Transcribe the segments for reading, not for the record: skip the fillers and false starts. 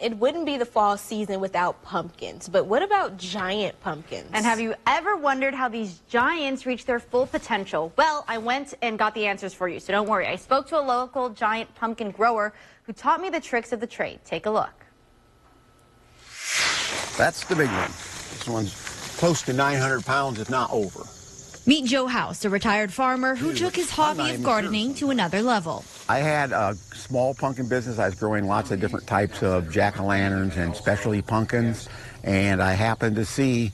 It wouldn't be the fall season without pumpkins, but what about giant pumpkins? And have you ever wondered how these giants reach their full potential? Well, I went and got the answers for you, so don't worry. I spoke to a local giant pumpkin grower who taught me the tricks of the trade. Take a look. That's the big one. This one's close to 900 pounds, if not over. Meet Joe House, a retired farmer who took his hobby of gardening to another level. I had a small pumpkin business. I was growing lots of different types of jack-o'-lanterns and specialty pumpkins, and I happened to see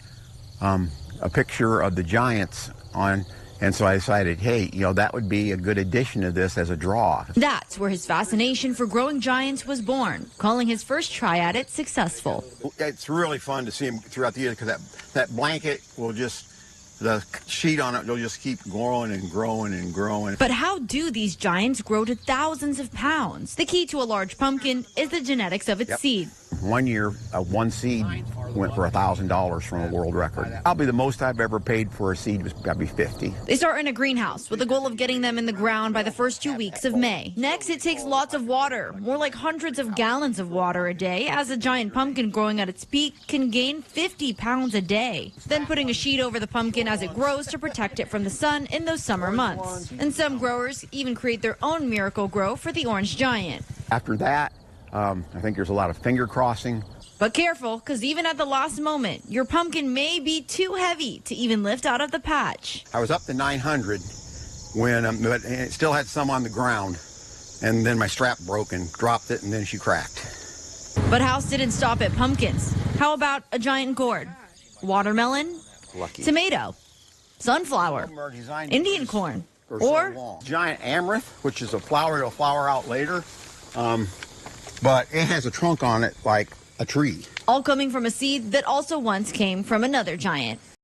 a picture of the giants on, and so I decided, hey, that would be a good addition to this as a draw. That's where his fascination for growing giants was born, calling his first try at it successful. It's really fun to see them throughout the year because that blanket will just, the sheet on it will just keep growing and growing and growing. But how do these giants grow to thousands of pounds? The key to a large pumpkin is the genetics of its seed. 1 year, one seed went for $1,000 from a world record. Probably the most I've ever paid for a seed was probably $50. They start in a greenhouse with the goal of getting them in the ground by the first 2 weeks of May. Next, it takes lots of water, more like hundreds of gallons of water a day, as a giant pumpkin growing at its peak can gain 50 pounds a day. Then putting a sheet over the pumpkin as it grows to protect it from the sun in those summer months. And some growers even create their own miracle grow for the orange giant. After that, I think there's a lot of finger crossing. But careful, because even at the last moment, your pumpkin may be too heavy to even lift out of the patch. I was up to 900 when but it still had some on the ground, and then my strap broke and dropped it, and then she cracked. But House didn't stop at pumpkins. How about a giant gourd? Watermelon? Lucky. Tomato? Sunflower? Indian corn? Or giant amaranth, which is a flower that'll flower out later. But it has a trunk on it like a tree. all coming from a seed that also once came from another giant.